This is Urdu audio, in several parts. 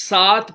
7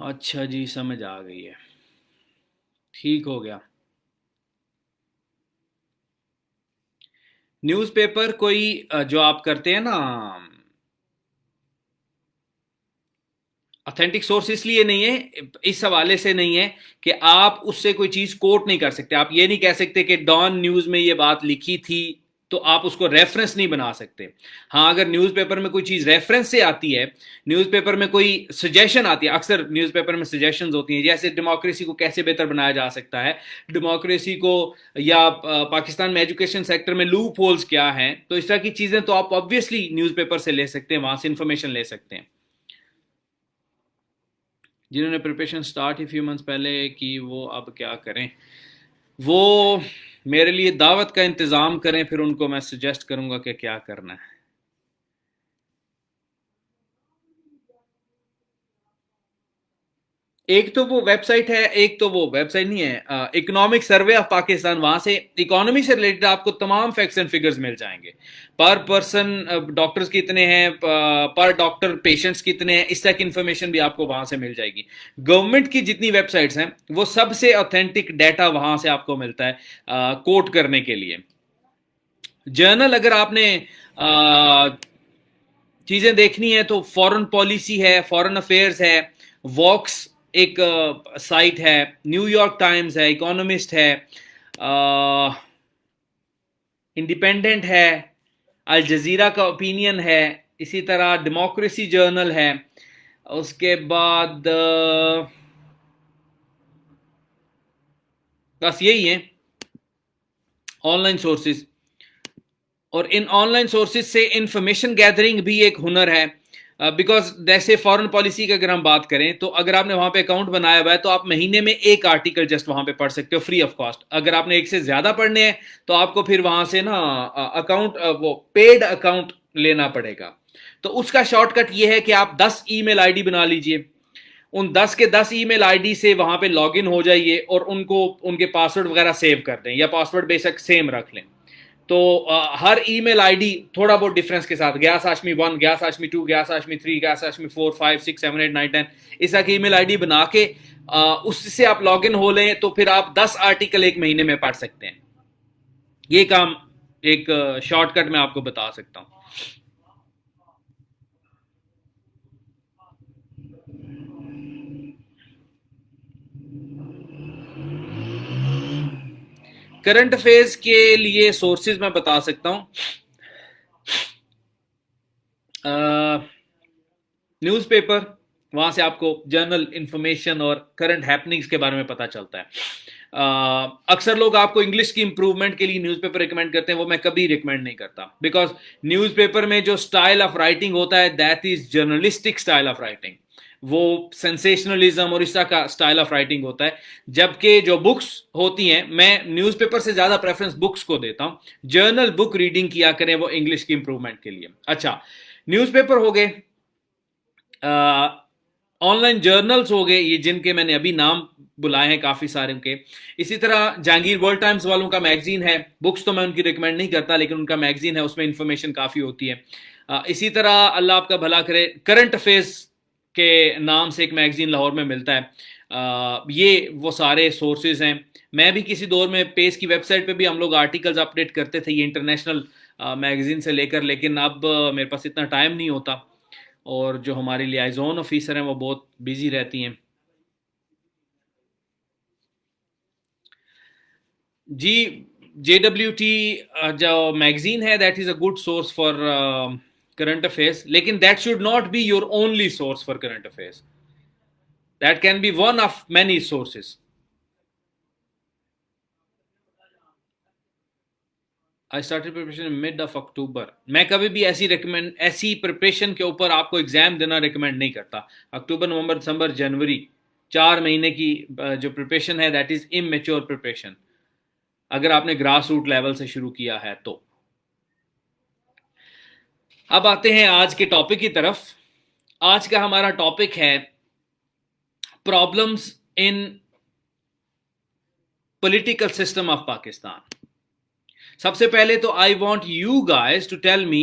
اچھا جی، سمجھ آ گئی ہے، ٹھیک ہو گیا. نیوز پیپر کوئی جو آپ کرتے ہیں نا اتھینٹک سورس اس لیے نہیں ہے، اس حوالے سے نہیں ہے کہ آپ اس سے کوئی چیز کوٹ نہیں کر سکتے. آپ یہ نہیں کہہ سکتے کہ ڈان نیوز میں یہ بات لکھی تھی تو آپ اس کو ریفرنس نہیں بنا سکتے. ہاں اگر نیوز پیپر میں کوئی چیز ریفرنس سے آتی ہے، نیوز پیپر میں کوئی سجیشن آتی ہے، اکثر نیوز پیپر میں سجیشنز ہوتی ہیں جیسے ڈیموکریسی کو کیسے بہتر بنایا جا سکتا ہے، ڈیموکریسی کو، یا پاکستان میں ایجوکیشن سیکٹر میں لوپ ہولز کیا ہیں، تو اس طرح کی چیزیں تو آپ آبویسلی نیوز پیپر سے لے سکتے ہیں، وہاں سے انفارمیشن لے سکتے ہیں. جنہوں نے پریپریشن سٹارٹ ہی فیو منتھس پہلے کی وہ اب کیا کریں؟ وہ میرے لیے دعوت کا انتظام کریں، پھر ان کو میں سجیسٹ کروں گا کہ کیا کرنا ہے. ایک تو وہ ویب سائٹ ہے، ایک تو وہ ویب سائٹ نہیں ہے، اکنامک سروے آف پاکستان، وہاں سے اکانومی سے ریلیٹڈ آپ کو تمام فیکٹس اینڈ فگرز مل جائیں گے. پر پرسن ڈاکٹرز کتنے ہیں، پر ڈاکٹر پیشنٹس کتنے ہیں، اس طرح کی انفارمیشن بھی آپ کو وہاں سے مل جائے گی. گورنمنٹ کی جتنی ویب سائٹس ہیں وہ سب سے اوتھینٹک ڈیٹا وہاں سے آپ کو ملتا ہے کوٹ کرنے کے لیے. جرنل اگر آپ نے چیزیں دیکھنی ہے تو فورن پالیسی ہے، فورن افیئرز ہے، واکس ایک سائٹ ہے، نیو یارک ٹائمز ہے، اکانومسٹ ہے، انڈیپینڈنٹ ہے، الجزیرہ کا اوپینین ہے، اسی طرح ڈیموکریسی جرنل ہے. اس کے بعد بس یہی ہیں آن لائن سورسز. اور ان آن لائن سورسز سے انفارمیشن گیدرنگ بھی ایک ہنر ہے، بیکاز جیسے فارن پالیسی کی اگر ہم بات کریں تو اگر آپ نے وہاں پہ اکاؤنٹ بنایا ہوا ہے تو آپ مہینے میں ایک آرٹیکل جسٹ وہاں پہ پڑھ سکتے ہو فری آف کاسٹ. اگر آپ نے ایک سے زیادہ پڑھنے ہیں تو آپ کو پھر وہاں سے نا اکاؤنٹ، وہ پیڈ اکاؤنٹ لینا پڑے گا. تو اس کا شارٹ کٹ یہ ہے کہ آپ 10 ای میل آئی ڈی بنا لیجئے، ان 10 کے 10 ای میل آئی ڈی سے وہاں پہ لاگ ان ہو جائیے اور ان کو ان کے پاسورڈ وغیرہ سیو کر دیں، یا پاسورڈ بے شک سیم رکھ لیں. تو ہر ای میل آئی ڈی تھوڑا بہت ڈفرینس کے ساتھ، گیاس آشمی 1، گیاس آشمی 2، گیاس آشمی 3، گیاس آشمی 4، 5، 6، 7، 8، 9، 10، اس طرح کی ای میل آئی ڈی بنا کے اس سے آپ لاگ ان ہو لیں تو پھر آپ 10 آرٹیکل ایک مہینے میں پڑھ سکتے ہیں. یہ کام ایک شارٹ کٹ میں آپ کو بتا سکتا ہوں. کرنٹ افیئرس کے لیے سورسز میں بتا سکتا ہوں. نیوز پیپر، وہاں سے آپ کو جرنل انفارمیشن اور کرنٹ ہیپننگز کے بارے میں پتہ چلتا ہے. اکثر لوگ آپ کو انگلش کی امپروومنٹ کے لیے نیوز پیپر ریکمینڈ کرتے ہیں، وہ میں کبھی ریکمینڈ نہیں کرتا، بیکاز نیوز پیپر میں جو اسٹائل آف رائٹنگ ہوتا ہے that is journalistic style of writing, وہ سینسیشنلزم اور اس طرح کا اسٹائل آف رائٹنگ ہوتا ہے. جبکہ جو بکس ہوتی ہیں، میں نیوز پیپر سے زیادہ پریفرنس بکس کو دیتا ہوں. جرنل بک ریڈنگ کیا کریں وہ انگلش کی امپروومنٹ کے لیے. اچھا، نیوز پیپر ہو گئے، آن لائن جرنلز ہو گئے، یہ جن کے میں نے ابھی نام بلائے ہیں کافی سارے کے. اسی طرح جہانگیر ورلڈ ٹائمز والوں کا میگزین ہے، بکس تو میں ان کی ریکمینڈ نہیں کرتا لیکن ان کا میگزین ہے، اس میں انفارمیشن کافی ہوتی ہے. اسی طرح اللہ آپ کا بھلا کرے، کرنٹ افیئرس کے نام سے ایک میگزین لاہور میں ملتا ہے. یہ وہ سارے سورسز ہیں. میں بھی کسی دور میں پیس کی ویب سائٹ پہ بھی ہم لوگ آرٹیکلز اپڈیٹ کرتے تھے، یہ انٹرنیشنل میگزین سے لے کر، لیکن اب میرے پاس اتنا ٹائم نہیں ہوتا اور جو ہماری لیائزون آفیسر ہیں وہ بہت بیزی رہتی ہیں. جی، جے ڈبلیو ٹی جو میگزین ہے that is a good source for current affairs, لیکن that should not be your only source for current affairs. That can be one of many sources. I started preparation mid of October. میں کبھی بھی ایسی پریپریشن کے اوپر آپ کو ایگزام دینا ریکمینڈ نہیں کرتا. اکتوبر، نومبر، دسمبر، جنوری، 4 مہینے کی جو پریپریشن ہے دیٹ از امیچور پریپریشن اگر آپ نے گراس روٹ لیول سے شروع کیا ہے تو. اب آتے ہیں آج کے ٹاپک کی طرف. آج کا ہمارا ٹاپک ہے problems in political system of Pakistan. سب سے پہلے تو I want you guys to tell me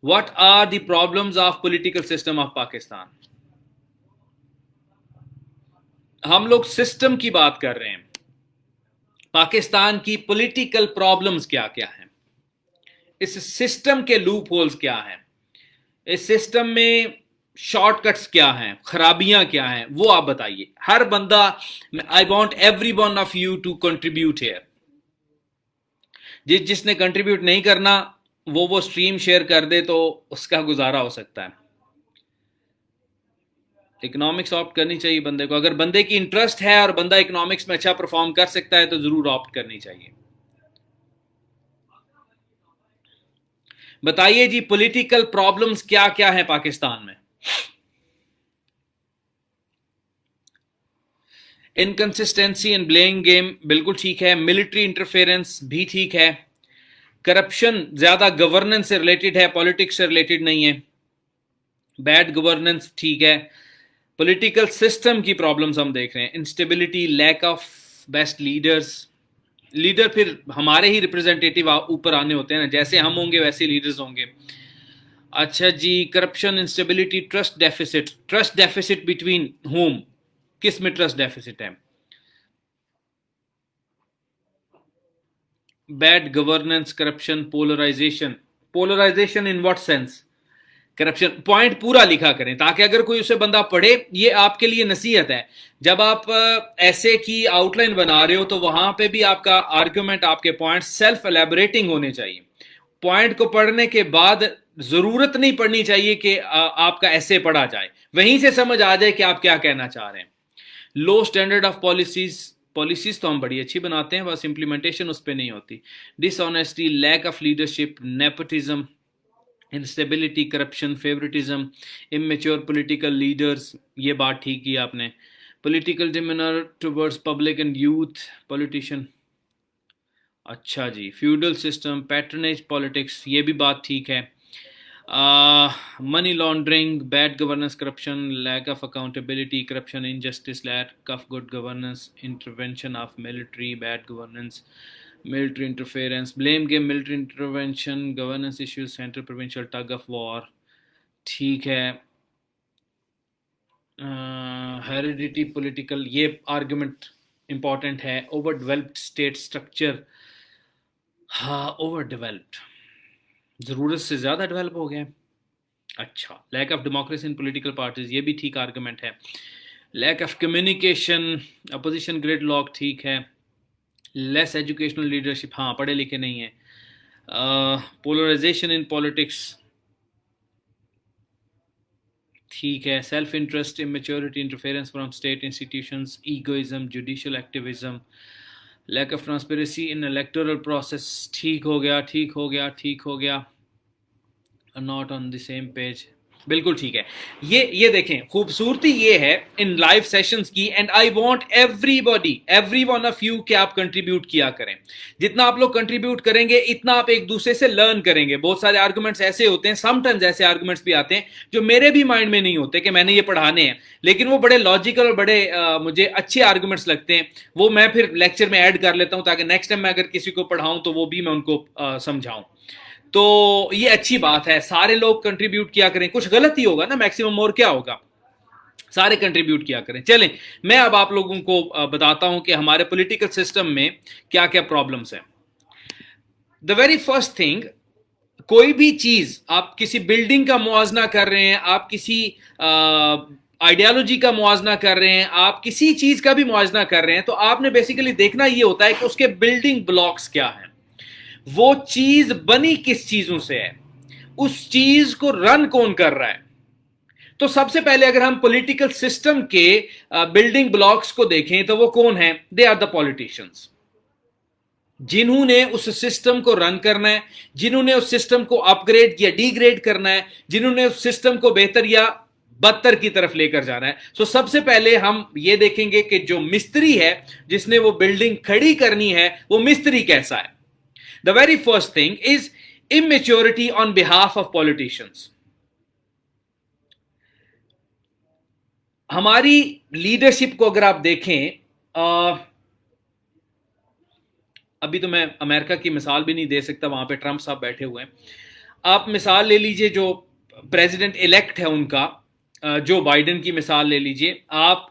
what are the problems of political system of Pakistan. ہم لوگ سسٹم کی بات کر رہے ہیں. پاکستان کی پولیٹیکل پرابلمز کیا کیا ہیں, اس سسٹم کے لوپ ہولز کیا ہیں, اس سسٹم میں شارٹ کٹس کیا ہیں, خرابیاں کیا ہیں, وہ آپ بتائیے. ہر بندہ, I want every one of you to contribute here. جس نے کنٹریبیوٹ نہیں کرنا وہ سٹریم شیئر کر دے تو اس کا گزارا ہو سکتا ہے. اکنامکس آپٹ کرنی چاہیے بندے کو. اگر بندے کی انٹرسٹ ہے اور بندہ اکنامکس میں اچھا پرفارم کر سکتا ہے تو ضرور آپٹ کرنی چاہیے. بتائیے جی پولیٹیکل پرابلمز کیا کیا ہیں پاکستان میں. انکنسسٹنسی اینڈ بلیئنگ گیم بالکل ٹھیک ہے. ملٹری انٹرفیئرنس بھی ٹھیک ہے. کرپشن زیادہ گورننس سے ریلیٹڈ ہے, پالیٹکس سے ریلیٹڈ نہیں ہے. بیڈ گورننس ٹھیک ہے. پولیٹیکل سسٹم کی پرابلمز ہم دیکھ رہے ہیں. Instability, lack of best leaders. Leader پھر ہمارے ہی ریپرزینٹیٹیو اوپر آنے ہوتے ہیں نا, جیسے ہم ہوں گے ویسے لیڈرز ہوں گے. اچھا جی, corruption, instability, trust deficit. Trust deficit between whom, کس میں ٹرسٹ ڈیفیسٹ ہے. Bad governance, corruption, polarisation. Polarisation in what sense. Corruption point پورا لکھا کریں تاکہ اگر کوئی اسے بندہ پڑھے, یہ آپ کے لیے نصیحت ہے. جب آپ ایسے کی آؤٹ لائن بنا رہے ہو تو وہاں پہ بھی آپ کا آرگیومنٹ, آپ کے پوائنٹ سیلف الیبوریٹنگ ہونے چاہیے. پوائنٹ کو پڑھنے کے بعد ضرورت نہیں پڑنی چاہیے کہ آپ کا ایسے پڑھا جائے, وہیں سے سمجھ آ جائے کہ آپ کیا کہنا چاہ رہے ہیں. لو اسٹینڈرڈ آف پالیسیز تو ہم بڑی اچھی بناتے ہیں, بس امپلیمنٹیشن اس پہ نہیں ہوتی. Dishonesty, lack of leadership, nepotism, instability, corruption, favouritism, immature political leaders. یہ بات ٹھیک کی آپ نے. Political demeanour towards public and youth politician. اچھا جی, فیوڈل سسٹم, پیٹرنیج پالیٹکس, یہ بھی بات ٹھیک ہے. Money laundering, bad governance, corruption, lack of accountability, corruption, injustice, lack of good governance, intervention of military, bad governance, military interference, blame game, military intervention, governance issues, central provincial tug of war. ٹھیک ہے. ہیریڈیٹی پولیٹیکل, یہ آرگومنٹ امپورٹنٹ ہے. اوور ڈیولپڈ اسٹیٹ اسٹرکچر, ہاں اوور ڈیولپڈ, ضرورت سے زیادہ ڈیولپ ہو گئے. اچھا, lack of democracy in political parties, یہ بھی ٹھیک آرگومنٹ ہے. Lack of communication, opposition gridlock, ٹھیک ہے. لیس ایجوکیشنل لیڈرشپ, ہاں پڑھے لکھے نہیں ہیں. پولرائزیشن ان پالیٹکس, ٹھیک ہے. Self interest, immaturity, interference from state institutions, egoism, judicial activism, lack of transparency in electoral process, ٹھیک ہو گیا, ٹھیک ہو گیا, ٹھیک ہو گیا. Not on the same page, بالکل ٹھیک ہے. یہ دیکھیں خوبصورتی یہ ہے ان لائیو سیشنز کی, and I want everybody, every one of you کہ آپ کنٹریبیوٹ کیا کریں. جتنا آپ لوگ کنٹریبیوٹ کریں گے اتنا آپ ایک دوسرے سے لرن کریں گے. بہت سارے آرگومنٹس ایسے ہوتے ہیں, سم ٹائمز ایسے آرگومنٹس بھی آتے ہیں جو میرے بھی مائنڈ میں نہیں ہوتے کہ میں نے یہ پڑھانے ہیں, لیکن وہ بڑے لاجیکل اور بڑے مجھے اچھے آرگومنٹس لگتے ہیں. وہ میں پھر لیکچر میں ایڈ کر لیتا ہوں تاکہ نیکسٹ ٹائم میں اگر کسی کو پڑھاؤں تو وہ بھی میں ان کو سمجھاؤں. تو یہ اچھی بات ہے, سارے لوگ کنٹریبیوٹ کیا کریں. کچھ غلط ہی ہوگا نا میکسیمم, اور کیا ہوگا, سارے کنٹریبیوٹ کیا کریں. چلیں میں اب آپ لوگوں کو بتاتا ہوں کہ ہمارے پولیٹیکل سسٹم میں کیا کیا پرابلمس ہیں. دا ویری فرسٹ تھنگ, کوئی بھی چیز, آپ کسی بلڈنگ کا موازنہ کر رہے ہیں, آپ کسی آئیڈیالوجی کا موازنہ کر رہے ہیں, آپ کسی چیز کا بھی موازنہ کر رہے ہیں, تو آپ نے بیسیکلی دیکھنا یہ ہوتا ہے کہ اس کے بلڈنگ بلاکس کیا ہیں, وہ چیز بنی کس چیزوں سے ہے, اس چیز کو رن کون کر رہا ہے. تو سب سے پہلے اگر ہم پولیٹیکل سسٹم کے بلڈنگ بلاکس کو دیکھیں تو وہ کون ہیں. دے آر دا پولیٹیشنز, جنہوں نے اس سسٹم کو رن کرنا ہے, جنہوں نے اس سسٹم کو اپ گریڈ یا ڈی گریڈ کرنا ہے, جنہوں نے اس سسٹم کو بہتر یا بدتر کی طرف لے کر جانا ہے. سو سب سے پہلے ہم یہ دیکھیں گے کہ جو مستری ہے جس نے وہ بلڈنگ کھڑی کرنی ہے, وہ مستری کیسا ہے. The very first thing is immaturity on behalf of politicians. ہماری لیڈرشپ کو اگر آپ دیکھیں, ابھی تو میں امریکہ کی مثال بھی نہیں دے سکتا, وہاں پہ ٹرمپ صاحب بیٹھے ہوئے ہیں. آپ مثال لے لیجئے جو پریزیڈنٹ الیکٹ ہے ان کا, جو بائیڈن کی مثال لے لیجئے. آپ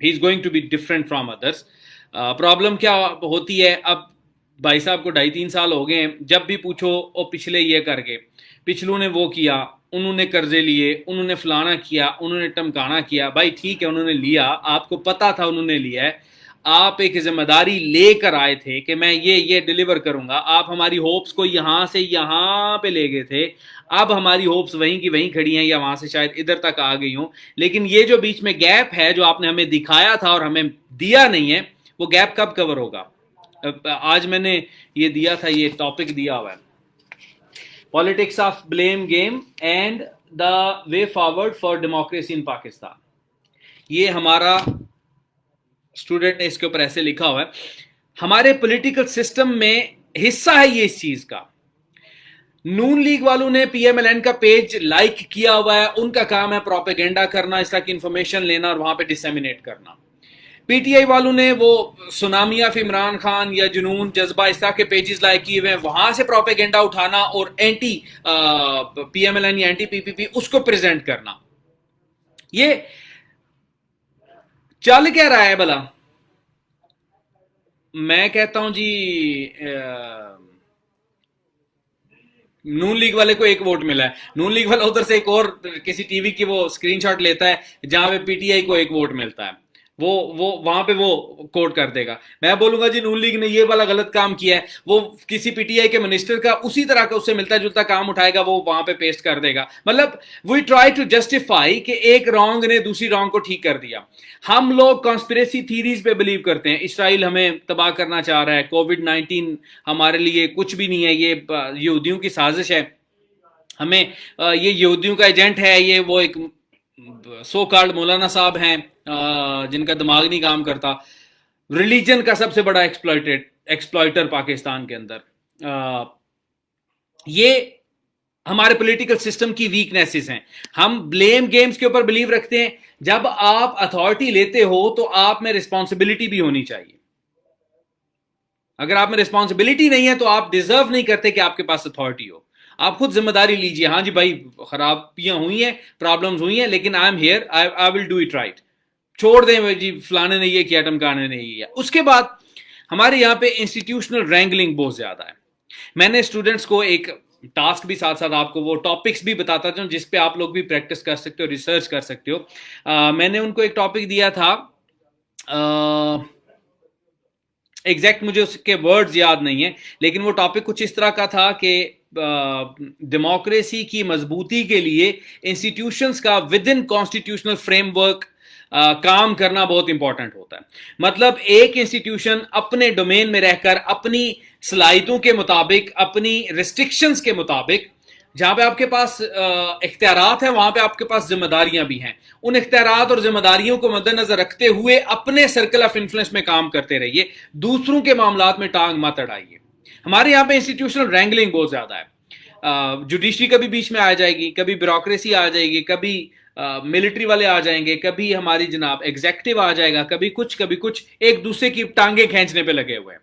ہی is going to be different from others. Problem کیا ہوتی ہے, اب بھائی صاحب کو 2.5-3 سال ہو گئے ہیں, جب بھی پوچھو او پچھلے یہ کر کے, پچھلوں نے وہ کیا, انہوں نے قرضے لیے, انہوں نے فلانا کیا, انہوں نے ٹمکانا کیا. بھائی ٹھیک ہے, انہوں نے لیا, آپ کو پتا تھا انہوں نے لیا ہے, آپ ایک ذمہ داری لے کر آئے تھے کہ میں یہ ڈیلیور کروں گا. آپ ہماری ہوپس کو یہاں سے یہاں پہ لے گئے تھے, اب ہماری ہوپس وہیں کی وہیں کھڑی ہیں, یا وہاں سے شاید ادھر تک آ گئی ہوں. لیکن یہ جو بیچ میں گیپ ہے جو آپ نے ہمیں دکھایا تھا اور ہمیں دیا نہیں ہے, وہ گیپ کب کور ہوگا؟ آج میں نے یہ دیا تھا, یہ ٹاپک دیا ہوا ہے, politics of blame game and the way forward for democracy in Pakistan. یہ ہمارا اسٹوڈنٹ نے اس کے اوپر ایسے لکھا ہوا ہے. ہمارے پولیٹیکل سسٹم میں حصہ ہے یہ اس چیز کا. نون لیگ والوں نے پی ایم ایل این کا پیج لائک کیا ہوا ہے, ان کا کام ہے پروپیگنڈا کرنا, اس طرح کی انفارمیشن لینا اور وہاں پہ ڈسیمینیٹ کرنا. پی ٹی آئی والوں نے وہ سونامی آف عمران خان یا جنون جذبہ اس طرح کے پیجز لائک کیے ہوئے ہیں, وہاں سے پروپیگنڈا اٹھانا اور anti P M L N یا اینٹی پی پی پی اس کو پریزنٹ کرنا. یہ چل کیا رہا ہے بھلا؟ میں کہتا ہوں جی نون لیگ والے کو 1 ووٹ ملا ہے, نون لیگ والا ادھر سے ایک اور کسی ٹی وی کی وہ اسکرین شاٹ لیتا ہے جہاں پہ پی ٹی آئی کو 1 ووٹ ملتا ہے, وہ وہاں پہ وہ کوٹ کر دے گا. میں بولوں گا جی نون لیگ نے یہ والا غلط کام کیا ہے, وہ کسی پی ٹی آئی کے منسٹر کا اسی طرح کا اس سے ملتا جلتا کام اٹھائے گا, وہ وہاں پہ پیسٹ کر دے گا. مطلب وی ٹرائی ٹو جسٹیفائی کہ ایک رانگ نے دوسری رانگ کو ٹھیک کر دیا. ہم لوگ کانسپریسی تھیریز پہ بلیو کرتے ہیں, اسرائیل ہمیں تباہ کرنا چاہ رہا ہے, کووڈ-19 ہمارے لیے کچھ بھی نہیں ہے, یہ یہودیوں کی سازش ہے, ہمیں یہ یہودیوں کا ایجنٹ ہے, یہ وہ ایک سو کالڈ مولانا صاحب ہیں جن کا دماغ نہیں کام کرتا. ریلیجن کا سب سے بڑا ایکسپلائٹر پاکستان کے اندر. یہ ہمارے پولیٹیکل سسٹم کی ویکنیسز ہیں. ہم بلیم گیمز کے اوپر بلیو رکھتے ہیں. جب آپ اتھارٹی لیتے ہو تو آپ میں رسپانسبلٹی بھی ہونی چاہیے. اگر آپ میں رسپانسبلٹی نہیں ہے تو آپ ڈیزرو نہیں کرتے کہ آپ کے پاس اتھارٹی ہو. آپ خود ذمہ داری لیجئے, ہاں جی بھائی خرابیاں ہوئی ہیں, پرابلمز ہوئی ہیں, لیکن I am here, I will do it right. چھوڑ دیں جی فلانے نے یہ کیا, ٹمکانے نے یہ کیا. اس کے بعد ہمارے یہاں پہ انسٹیٹیوشنل رینگلنگ بہت زیادہ ہے. میں نے اسٹوڈنٹس کو ایک ٹاسک بھی ساتھ ساتھ آپ کو وہ ٹاپکس بھی بتاتا ہوں جس پہ آپ لوگ بھی پریکٹس کر سکتے ہو, ریسرچ کر سکتے ہو. میں نے ان کو ایک ٹاپک دیا تھا, ایگزیکٹ مجھے اس کے ورڈز یاد نہیں ہیں, لیکن وہ ٹاپک کچھ اس طرح کا تھا کہ ڈیموکریسی کی مضبوطی کے لیے انسٹیٹیوشنز کا with in constitutional framework کام کرنا بہت امپورٹنٹ ہوتا ہے. مطلب ایک انسٹیٹیوشن اپنے ڈومین میں رہ کر اپنی صلاحیتوں کے مطابق, اپنی ریسٹرکشنز کے مطابق, جہاں پہ آپ کے پاس اختیارات ہیں وہاں پہ آپ کے پاس ذمہ داریاں بھی ہیں. ان اختیارات اور ذمہ داریوں کو مد نظر رکھتے ہوئے اپنے سرکل آف انفلوئنس میں کام کرتے رہیے, دوسروں کے معاملات میں ٹانگ مت اڑائیے. ہمارے یہاں پہ انسٹیٹیوشنل رینگلنگ بہت زیادہ ہے. جوڈیشری کبھی بیچ میں آ جائے گی, کبھی بیوروکریسی آ جائے گی, کبھی ملٹری والے آ جائیں گے, کبھی ہماری جناب ایگزیکٹو آ جائے گا, کبھی کچھ, ایک دوسرے کی ٹانگیں کھینچنے پہ لگے ہوئے ہیں.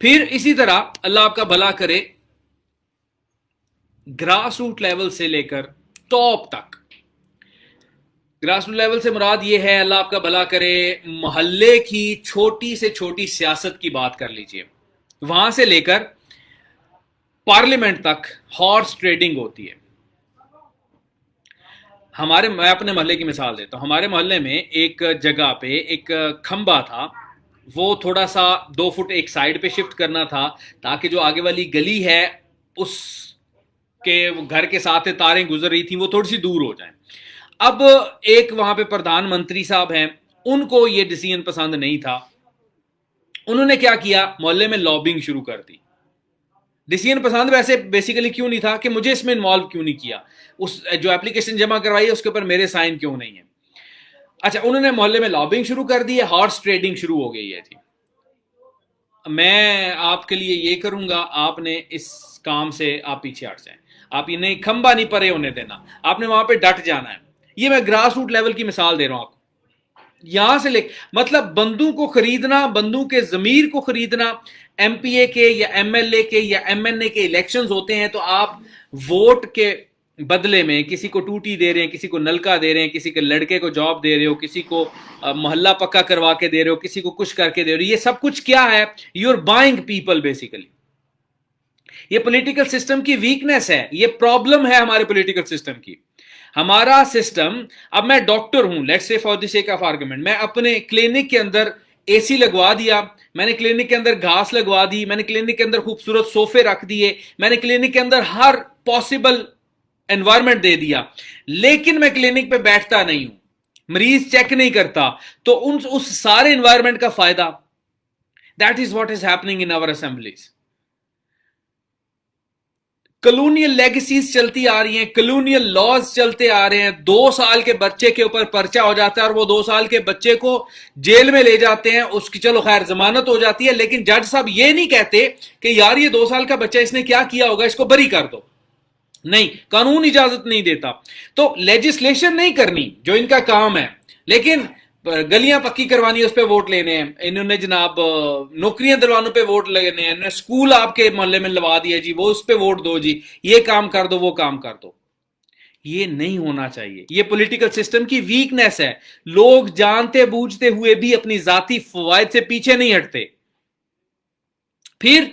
پھر اسی طرح اللہ آپ کا بھلا کرے گراس روٹ لیول سے لے کر ٹاپ تک. گراس روٹ لیول سے مراد یہ ہے, اللہ آپ کا بھلا کرے, محلے کی چھوٹی سے چھوٹی سیاست کی بات کر لیجئے, وہاں سے لے کر پارلیمنٹ تک ہارس ٹریڈنگ ہوتی ہے. میں اپنے محلے کی مثال دیتا ہوں. ہمارے محلے میں ایک جگہ پہ ایک کھمبا تھا, وہ تھوڑا سا 2 فٹ ایک سائڈ پہ شفٹ کرنا تھا تاکہ جو آگے والی گلی ہے اس کے گھر کے ساتھ تاریں گزر رہی تھیں وہ تھوڑی سی دور ہو جائیں. اب ایک وہاں پہ پردھان منتری صاحب ہیں, ان کو یہ ڈیسیژن پسند نہیں تھا. انہوں نے کیا کیا, محلے میں لابنگ شروع کر دی. ڈیسیژن پسند ویسے بیسیکلی کیوں نہیں تھا کہ مجھے اس میں انوالو کیوں نہیں کیا, اس جو اپلیکیشن جمع کروائی ہے اس کے اوپر میرے سائن کیوں نہیں ہے. اچھا, انہوں نے محلے میں لابنگ شروع کر دی ہے, ہارس ٹریڈنگ شروع ہو گئی ہے. جی میں آپ کے لیے یہ کروں گا, آپ نے اس کام سے آپ پیچھے ہٹ جائیں. آپ انہیں کھمبا نہیں پرے ہونے دینا, آپ نے وہاں پہ ڈٹ جانا ہے. یہ میں گراس روٹ لیول کی مثال دے رہا ہوں آپ کو. یہاں سے لے مطلب بندوں کو خریدنا, بندوں کے ضمیر کو خریدنا. ایم پی اے کے یا ایم ایل اے کے یا ایم این اے کے الیکشنز ہوتے ہیں تو آپ ووٹ کے بدلے میں کسی کو ٹوٹی دے رہے ہیں, کسی کو نلکا دے رہے ہیں, کسی کے لڑکے کو جاب دے رہے ہو, کسی کو محلہ پکا کروا کے دے رہے ہو, کسی کو کچھ کر کے دے رہے ہو. یہ سب کچھ کیا ہے؟ You are buying people basically. یہ پولیٹیکل سسٹم کی ویکنیس ہے, یہ پرابلم ہے ہمارے پولیٹیکل سسٹم کی. ہمارا سسٹم, اب میں ڈاکٹر ہوں, let's say for the sake of argument, میں اپنے کلینک کے اندر اے سی لگوا دیا, میں نے کلینک کے اندر گھاس لگوا دی, میں نے کلینک کے اندر خوبصورت صوفے رکھ دیے, میں نے کلینک کے اندر ہر پاسبل انوائرمنٹ دے دیا, لیکن میں کلینک پہ بیٹھتا نہیں ہوں, مریض چیک نہیں کرتا, تو اس سارے انوائرمنٹ کا فائدہ. That is what is happening in our assemblies. Colonial legacies چلتی آ رہی ہیں, کلونیل لاز چلتے آ رہے ہیں. 2 سال کے بچے کے اوپر پرچہ ہو جاتا ہے اور وہ 2 سال کے بچے کو جیل میں لے جاتے ہیں, اس کی چلو خیر ضمانت ہو جاتی ہے, لیکن جج صاحب یہ نہیں کہتے کہ یار یہ 2 سال کا بچہ اس نے کیا کیا ہوگا, اس کو بری کر دو. نہیں, قانون اجازت نہیں دیتا. تو لیجسلیشن نہیں کرنی جو ان کا کام ہے, لیکن گلیاں پکی کروانی ہے, اس پہ ووٹ لینے ہیں انہوں نے جناب, نوکریاں دلوانوں پہ ووٹ لینے ہیں, انہوں نے اسکول آپ کے محلے میں لوا دیا جی, وہ اس پہ ووٹ دو جی, یہ کام کر دو, وہ کام کر دو. یہ نہیں ہونا چاہیے. یہ پولیٹیکل سسٹم کی ویکنیس ہے. لوگ جانتے بوجھتے ہوئے بھی اپنی ذاتی فوائد سے پیچھے نہیں ہٹتے. پھر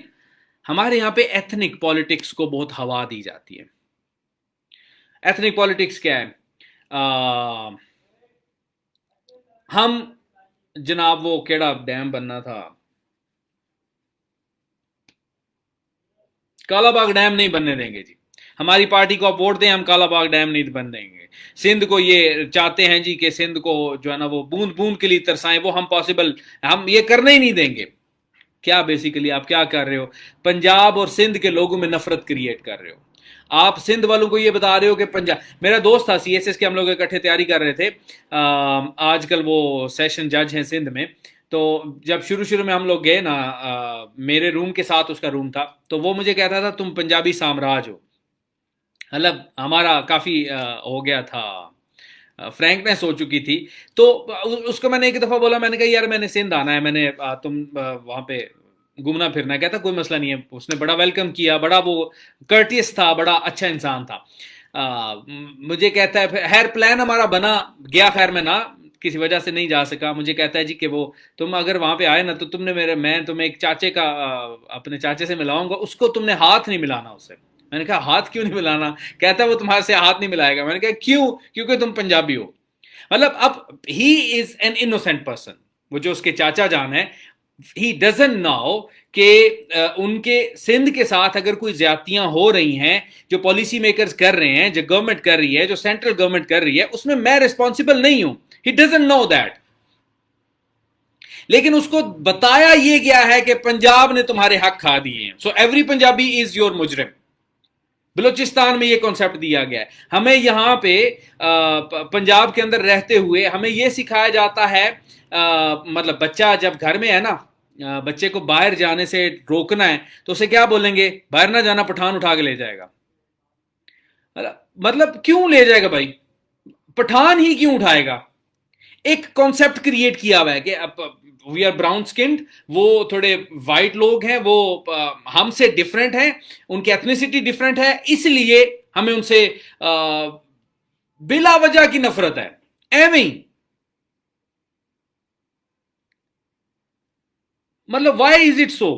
ہمارے یہاں پہ ایتھنک پالیٹکس کو بہت ہوا دی جاتی ہے. ایتھنک پالیٹکس کیا ہے؟ ہم جناب وہ کیڑا ڈیم بننا تھا, کالا باغ ڈیم نہیں بننے دیں گے جی, ہماری پارٹی کو آپ ووٹ دیں, ہم کالا باغ ڈیم نہیں بن دیں گے. سندھ کو یہ چاہتے ہیں جی کہ سندھ کو جو ہے نا وہ بوند بوند کے لیے ترسائیں, وہ ہم یہ کرنے ہی نہیں دیں گے. کیا بیسیکلی آپ کیا کر رہے ہو؟ پنجاب اور سندھ کے لوگوں میں نفرت کریٹ کر رہے ہو. آپ سندھ والوں کو یہ بتا رہے ہو کہ پنجاب, میرا دوست تھا سی ایس ایس کے, ہم لوگ اکٹھے تیاری کر رہے تھے, آج کل وہ سیشن جج ہیں سندھ میں. تو جب شروع میں ہم لوگ گئے نا, میرے روم کے ساتھ اس کا روم تھا, تو وہ مجھے کہتا تھا تم پنجابی سامراج ہو. مطلب ہمارا کافی ہو گیا تھا, فرینکنیس ہو چکی تھی. تو اس کو میں نے ایک دفعہ بولا, میں نے کہا یار میں نے سندھ آنا ہے, میں نے تم وہاں پہ گھومنا پھرنا. کہتا کوئی مسئلہ نہیں ہے. اس نے بڑا ویلکم کیا, بڑا وہ کرٹیس تھا, بڑا اچھا انسان تھا. مجھے کہتا ہے خیر پلان ہمارا بنا گیا, خیر میں کسی وجہ سے نہیں جا سکا. مجھے کہتا ہے جی کہ وہ تم اگر وہاں پہ آئے نا تو تم نے میں تمہیں ایک چاچے کا, اپنے چاچے سے ملاؤں گا, اس کو تم نے ہاتھ نہیں ملانا اس سے. میں نے کہا ہاتھ کیوں نہیں ملانا؟ کہتا ہے وہ تمہارے سے ہاتھ نہیں ملائے گا. میں نے کہا کیوں؟ کیونکہ تم پنجابی ہو. مطلب اب ہی از این انوسینٹ پرسن, وہ جو اس کے چاچا جان ہے, ہی ڈزنٹ نو کہ ان کے سندھ کے ساتھ اگر کوئی زیادتیاں ہو رہی ہیں جو پالیسی میکرز کر رہے ہیں, جو گورنمنٹ کر رہی ہے, جو سینٹرل گورنمنٹ کر رہی ہے, اس میں میں رسپانسبل نہیں ہوں. He doesn't know that. لیکن اس کو بتایا یہ گیا ہے کہ پنجاب نے تمہارے حق کھا دیے ہیں, so every Punjabi is your مجرم. بلوچستان میں یہ کانسیپٹ دیا گیا ہے. ہمیں یہاں پہ پنجاب کے اندر رہتے ہوئے ہمیں یہ سکھایا جاتا ہے, مطلب بچہ جب گھر میں ہے نا, بچے کو باہر جانے سے روکنا ہے تو اسے کیا بولیں گے؟ باہر نہ جانا, پٹھان اٹھا کے لے جائے گا. مطلب کیوں لے جائے گا بھائی؟ پٹھان ہی کیوں اٹھائے گا؟ ایک کانسیپٹ کریٹ کیا ہوا ہے کہ وی آر براؤن سکنڈ, وہ تھوڑے وائٹ لوگ ہیں, وہ ہم سے ڈفرینٹ ہیں, ان کی ایتھنیسٹی ڈفرینٹ ہے, اس لیے ہمیں ان سے بلا وجہ کی نفرت ہے. ایویں مطلب وائی از اٹ سو؟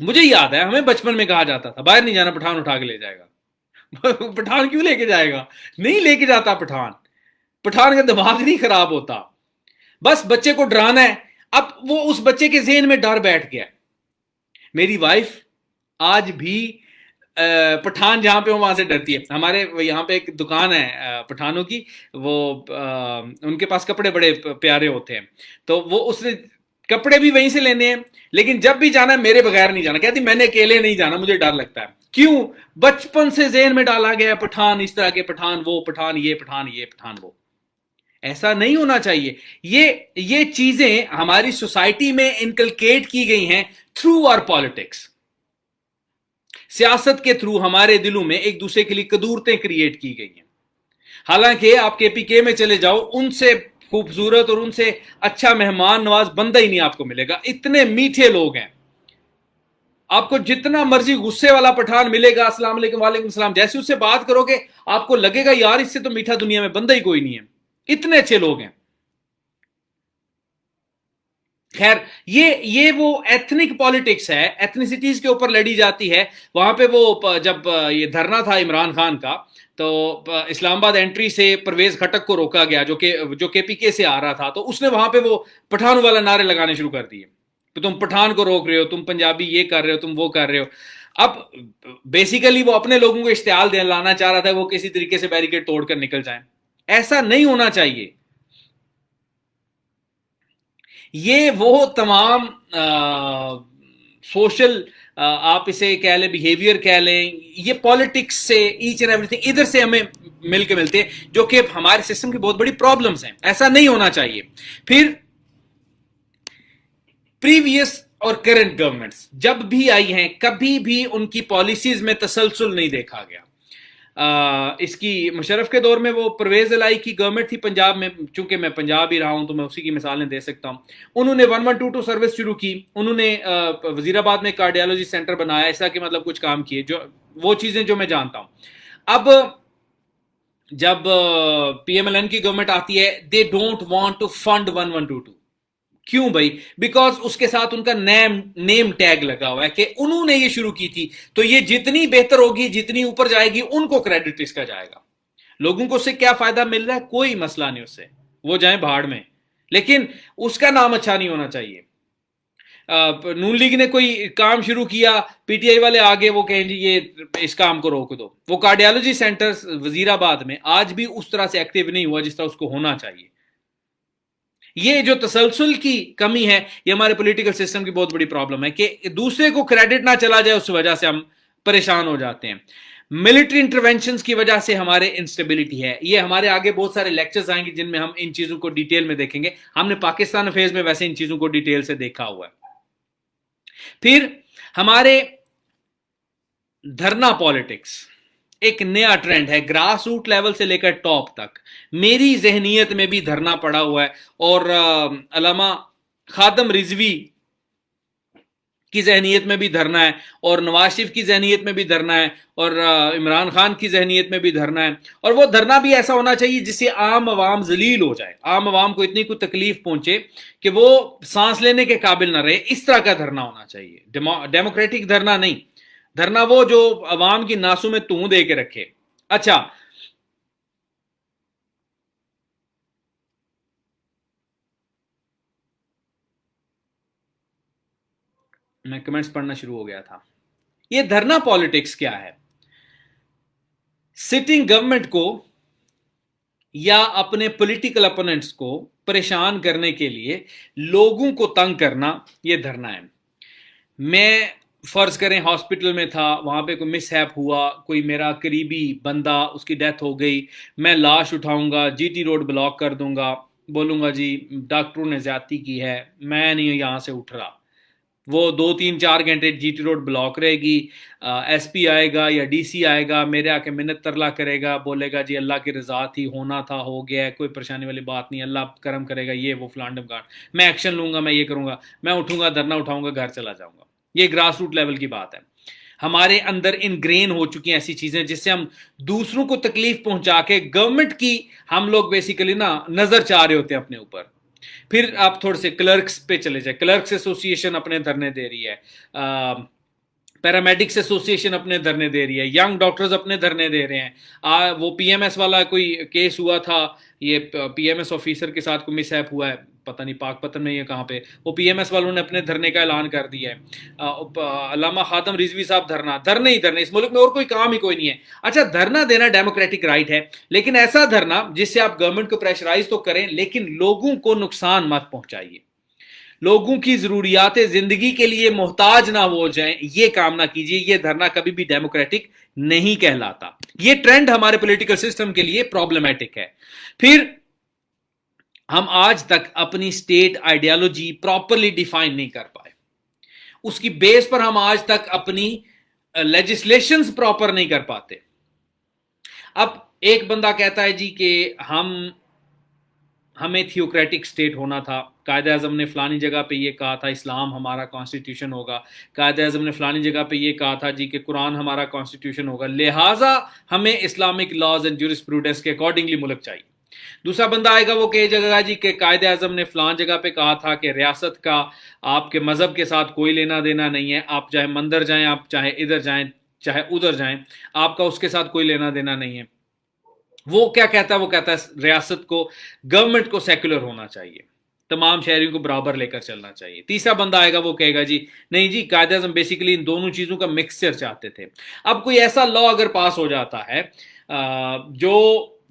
مجھے یاد ہے ہمیں بچپن میں کہا جاتا تھا باہر نہیں جانا, پٹھان اٹھا کے لے جائے گا. پٹھان کیوں لے کے جائے گا؟ نہیں لے کے جاتا پٹھان. پٹھان کا دماغ نہیں خراب ہوتا, بس بچے کو ڈرانا ہے. اب وہ اس بچے کے ذہن میں ڈر بیٹھ گیا. میری وائف آج بھی پٹھان جہاں پہ ہو وہاں سے ڈرتی ہے. ہمارے یہاں پہ ایک دکان ہے پٹھانوں کی, وہ ان کے پاس کپڑے بڑے پیارے ہوتے ہیں, تو وہ اس نے کپڑے بھی وہیں سے لینے ہیں, لیکن جب بھی جانا ہے میرے بغیر نہیں جانا. کہتی میں نے اکیلے نہیں جانا, مجھے ڈر لگتا ہے. کیوں؟ بچپن سے ذہن میں ڈالا گیا پٹھان اس طرح کے, پٹھان وہ, پٹھان یہ, پٹھان یہ, پٹھان وہ. ایسا نہیں ہونا چاہیے. یہ چیزیں ہماری سوسائٹی میں انکلکیٹ کی گئی ہیں تھرو آر پالیٹکس. سیاست کے تھرو ہمارے دلوں میں ایک دوسرے کے لیے قدورتیں کریٹ کی گئی ہیں. حالانکہ آپ کے پی کے میں چلے جاؤ, ان سے خوبصورت اور ان سے اچھا مہمان نواز بندہ ہی نہیں آپ کو ملے گا. اتنے میٹھے لوگ ہیں. آپ کو جتنا مرضی غصے والا پٹھان ملے گا، السلام علیکم وعلیکم السلام، جیسے اس سے بات کرو گے آپ کو لگے گا یار اس سے تو میٹھا دنیا میں بندہ ہی کوئی نہیں ہے، اتنے اچھے لوگ ہیں۔ خیر، یہ وہ ایتھنک پالیٹکس ہے، ایتھنیسٹیز کے اوپر لڑی جاتی ہے۔ وہاں پہ وہ جب یہ دھرنا تھا عمران خان کا، تو اسلام آباد انٹری سے پرویز خٹک کو روکا گیا جو کے پی کے سے آ رہا تھا، تو اس نے وہاں پہ وہ پٹھانوں والا نعرے لگانے شروع کر دیے کہ تم پٹھان کو روک رہے ہو، تم پنجابی یہ کر رہے ہو، تم وہ کر رہے ہو۔ اب بیسیکلی وہ اپنے لوگوں کو اشتعال لانا چاہ رہا تھا، وہ کسی طریقے سے بیریکیڈ توڑ کر نکل جائیں۔ ایسا نہیں ہونا چاہیے۔ یہ وہ تمام سوشل آپ اسے کہہ لیں، بیہیویئر کہہ لیں، یہ پالیٹکس سے ایچ اینڈ ایوری تھنگ ادھر سے ہمیں مل کے ملتے ہیں، جو کہ ہمارے سسٹم کی بہت بڑی پرابلمس ہیں۔ ایسا نہیں ہونا چاہیے۔ پھر پریویس اور کرنٹ گورنمنٹس جب بھی آئی ہیں، کبھی بھی ان کی پالیسیز میں تسلسل نہیں دیکھا گیا۔ اس کی مشرف کے دور میں وہ پرویز الائی کی گورنمنٹ تھی پنجاب میں، چونکہ میں پنجاب ہی رہا ہوں تو میں اسی کی مثالیں دے سکتا ہوں۔ انہوں نے 1122 سروس شروع کی، انہوں نے وزیر آباد میں کارڈیالوجی سینٹر بنایا، ایسا کہ مطلب کچھ کام کیے، جو وہ چیزیں جو میں جانتا ہوں۔ اب جب پی ایم ایل این کی گورنمنٹ آتی ہے، they don't want to fund 1122۔ کیوں بھائی؟ بیکاز اس کے ساتھ ان کا نیم ٹیگ لگا ہوا ہے کہ انہوں نے یہ شروع کی تھی، تو یہ جتنی بہتر ہوگی، جتنی اوپر جائے گی، ان کو کریڈٹ اس کا جائے گا۔ لوگوں کو اس سے کیا فائدہ مل رہا ہے؟ کوئی مسئلہ نہیں اس سے، وہ جائیں بھاڑ میں، لیکن اس کا نام اچھا نہیں ہونا چاہیے۔ نون لیگ نے کوئی کام شروع کیا، پی ٹی آئی والے آگے وہ کہیں جی یہ اس کام کو روک دو۔ وہ کارڈیالوجی سینٹر وزیر آباد میں آج بھی اس طرح سے ایکٹیو نہیں ہوا جس طرح اس کو ہونا چاہیے۔ یہ جو تسلسل کی کمی ہے، یہ ہمارے پولیٹیکل سسٹم کی بہت بڑی پرابلم ہے کہ دوسرے کو کریڈٹ نہ چلا جائے، اس وجہ سے ہم پریشان ہو جاتے ہیں۔ ملٹری انٹرونشنز کی وجہ سے ہمارے انسٹیبلٹی ہے۔ یہ ہمارے آگے بہت سارے لیکچرز آئیں گے جن میں ہم ان چیزوں کو ڈیٹیل میں دیکھیں گے۔ ہم نے پاکستان افیئرز میں ویسے ان چیزوں کو ڈیٹیل سے دیکھا ہوا ہے۔ پھر ہمارے دھرنا پالیٹکس ایک نیا ٹرینڈ ہے، گراس روٹ لیول سے لے کر ٹاپ تک۔ میری ذہنیت میں بھی دھرنا پڑا ہوا ہے، اور علامہ خادم رضوی کی ذہنیت میں بھی دھرنا ہے، اور نواز شریف کی ذہنیت میں بھی دھرنا ہے، اور عمران خان کی ذہنیت میں بھی دھرنا ہے۔ اور وہ دھرنا بھی ایسا ہونا چاہیے جس سے عام عوام ذلیل ہو جائے، عام عوام کو اتنی کوئی تکلیف پہنچے کہ وہ سانس لینے کے قابل نہ رہے، اس طرح کا دھرنا ہونا چاہیے۔ ڈیموکریٹک دھرنا نہیں، دھرنا وہ جو عوام کی ناسوں میں توں دے کے رکھے۔ اچھا، میں کمنٹس پڑھنا شروع ہو گیا تھا۔ یہ دھرنا پالیٹکس کیا ہے؟ سٹنگ گورنمنٹ کو یا اپنے پولیٹیکل اپوننٹس کو پریشان کرنے کے لیے لوگوں کو تنگ کرنا، یہ دھرنا ہے۔ میں فرض کریں ہاسپٹل میں تھا، وہاں پہ کوئی مس ہیپ ہوا، کوئی میرا قریبی بندہ اس کی ڈیتھ ہو گئی، میں لاش اٹھاؤں گا، جی ٹی روڈ بلاک کر دوں گا، بولوں گا جی ڈاکٹروں نے زیادتی کی ہے، میں نہیں یہاں سے اٹھ رہا۔ وہ 2-3-4 گھنٹے جی ٹی روڈ بلاک رہے گی، ایس پی آئے گا یا ڈی سی آئے گا، میرے آ کے منت ترلا کرے گا، بولے گا جی اللہ کی رضا تھی، ہونا تھا ہو گیا ہے، کوئی پریشانی والی بات نہیں، اللہ کرم کرے گا، یہ وہ فلان ڈمکان، میں ایکشن لوں گا، میں یہ کروں گا، میں اٹھوں گا، دھرنا اٹھاؤں گا، گھر چلا جاؤں گا۔ یہ گراس روٹ لیول کی بات ہے۔ ہمارے اندر انگرین ہو چکی ہیں ایسی چیزیں جس سے ہم دوسروں کو تکلیف پہنچا کے گورنمنٹ کی ہم لوگ بیسیکلی نظر چاہ رہے ہوتے ہیں اپنے اوپر۔ پھر آپ تھوڑے سے کلرکس پہ چلے جائیں، کلرکس ایسوسی ایشن اپنے دھرنے دے رہی ہے، پیرامیڈکس ایسوسی ایشن اپنے دھرنے دے رہی ہے، ینگ ڈاکٹرز اپنے دھرنے دے رہے ہیں۔ وہ پی ایم ایس والا کوئی کیس ہوا تھا، یہ پی ایم ایس آفیسر کے ساتھ کوئی مس ہیپ ہوا ہے، پتہ نہیں پاک پتن میں یہ کہاں پہ، وہ پی ایم ایس والوں نے اپنے دھرنے کا اعلان کر دیا ہے۔ علامہ خادم رضوی صاحب دھرنے ہی دھرنے، اس ملک میں اور کوئی کام ہی کوئی نہیں ہے۔ اچھا، دھرنا دینا ڈیموکریٹک رائٹ ہے، لیکن ایسا دھرنا جس سے آپ گورنمنٹ کو پریشرائز تو کریں لیکن لوگوں کو نقصان مت پہنچائیے، لوگوں کی ضروریات زندگی کے لیے محتاج نہ ہو جائیں، یہ کام نہ کیجیے۔ یہ دھرنا کبھی بھی ڈیموکریٹک نہیں کہلاتا۔ یہ ٹرینڈ ہمارے پولیٹیکل سسٹم کے لیے پرابلمیٹک ہے۔ پھر ہم آج تک اپنی سٹیٹ آئیڈیالوجی پراپرلی ڈیفائن نہیں کر پائے، اس کی بیس پر ہم آج تک اپنی لیجسلیشنز پراپر نہیں کر پاتے۔ اب ایک بندہ کہتا ہے جی کہ ہمیں تھیوکریٹک سٹیٹ ہونا تھا، قائد اعظم نے فلانی جگہ پہ یہ کہا تھا اسلام ہمارا کانسٹیٹیوشن ہوگا، قائد اعظم نے فلانی جگہ پہ یہ کہا تھا جی کہ قرآن ہمارا کانسٹیٹیوشن ہوگا، لہٰذا ہمیں اسلامک لاز اینڈ جورسپروڈنس کے اکارڈنگلی ملک چاہیے۔ دوسرا بندہ آئے گا وہ کہے گا جی کہ قائد اعظم نے فلان جگہ پہ کہا تھا کہ ریاست کا آپ کے مذہب کے ساتھ کوئی لینا دینا نہیں ہے، آپ چاہے مندر جائیں، آپ چاہے ادھر جائیں چاہے ادھر جائیں، آپ کا اس کے ساتھ کوئی لینا دینا نہیں ہے۔ وہ کیا کہتا ہے؟ وہ کہتا ہے ریاست کو، گورنمنٹ کو سیکولر ہونا چاہیے، تمام شہریوں کو برابر لے کر چلنا چاہیے۔ تیسرا بندہ آئے گا وہ کہے گا جی نہیں جی قائد اعظم بیسیکلی ان دونوں چیزوں کا مکسچر چاہتے تھے۔ اب کوئی ایسا لا اگر پاس ہو جاتا ہے جو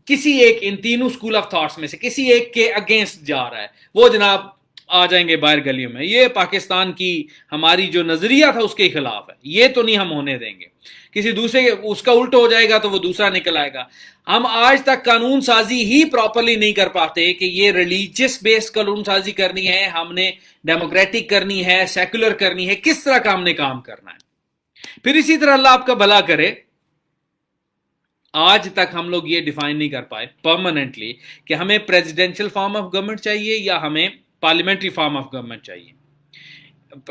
کسی ایک ان تینوں اسکول آف تھاٹس میں سے کسی ایک کے اگینسٹ جا رہا ہے، وہ جناب آ جائیں گے باہر گلیوں میں، یہ پاکستان کی ہماری جو نظریہ تھا اس کے خلاف ہے، یہ تو نہیں ہم ہونے دیں گے۔ کسی دوسرے اس کا الٹ ہو جائے گا تو وہ دوسرا نکل آئے گا۔ ہم آج تک قانون سازی ہی پراپرلی نہیں کر پاتے کہ یہ ریلیجس بیسڈ قانون سازی کرنی ہے، ہم نے ڈیموکریٹک کرنی ہے، سیکولر کرنی ہے، کس طرح کا ہم نے کام کرنا ہے۔ پھر اسی طرح اللہ آپ کا بھلا کرے، آج تک ہم لوگ یہ ڈیفائن نہیں کر پائے پرماننٹلی کہ ہمیں پریزیڈینشل فارم آف گورنمنٹ چاہیے یا ہمیں پارلیمنٹری فارم آف گورنمنٹ چاہیے۔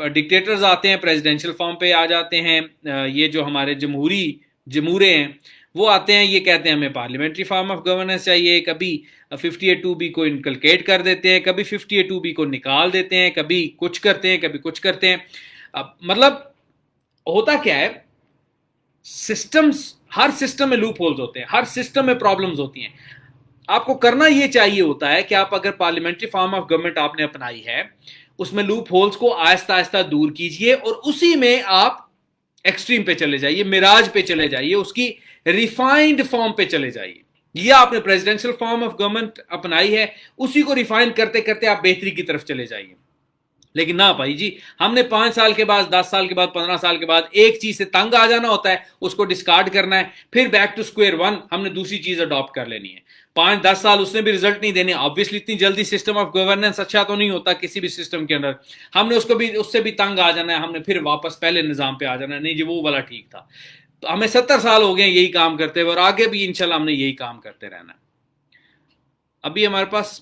ڈکٹیٹرز آتے ہیں پریزیڈینشل فارم پہ آ جاتے ہیں، یہ جو ہمارے جمہورے ہیں وہ آتے ہیں، یہ کہتے ہیں ہمیں پارلیمنٹری فارم آف گورننس چاہیے، کبھی 58(2)B کو انکلکیٹ کر دیتے ہیں، کبھی 58(2)B کو نکال دیتے ہیں، کبھی کچھ کرتے ہیں کبھی کچھ کرتے ہیں۔ مطلب ہوتا کیا ہے، سسٹمز، ہر سسٹم میں لوپ ہولز ہوتے ہیں، ہر سسٹم میں پرابلمز ہوتی ہیں۔ آپ کو کرنا یہ چاہیے ہوتا ہے کہ آپ اگر پارلیمنٹری فارم آف گورنمنٹ آپ نے اپنائی ہے، اس میں لوپ ہولز کو آہستہ آہستہ دور کیجئے اور اسی میں آپ ایکسٹریم پہ چلے جائیے، مراج پہ چلے جائیے، اس کی ریفائنڈ فارم پہ چلے جائیے۔ یہ آپ نے پریزیڈینشل فارم آف گورنمنٹ اپنائی ہے، اسی کو ریفائن کرتے کرتے آپ بہتری کی طرف چلے جائیے۔ لیکن نہ بھائی جی، ہم نے 5 سال کے بعد، 10 سال کے بعد، 15 سال کے بعد ایک چیز سے تنگ آ جانا ہوتا ہے، اس کو ڈسکارڈ کرنا ہے، پھر بیک ٹو اسکوئر ون ہم نے دوسری چیز اڈاپٹ کر لینی ہے۔ 5-10 سال اس نے بھی رزلٹ نہیں دینے، آبویسلی اتنی جلدی سسٹم آف گورننس اچھا تو نہیں ہوتا کسی بھی سسٹم کے اندر، ہم نے اس سے بھی تنگ آ جانا ہے، ہم نے پھر واپس پہلے نظام پہ آ جانا ہے، نہیں جی وہ والا ٹھیک تھا۔ تو ہمیں 70 سال ہو گئے یہی کام کرتے ہوئے، اور آگے بھی انشاءاللہ ہم نے یہی کام کرتے رہنا ہے۔ ابھی ہمارے پاس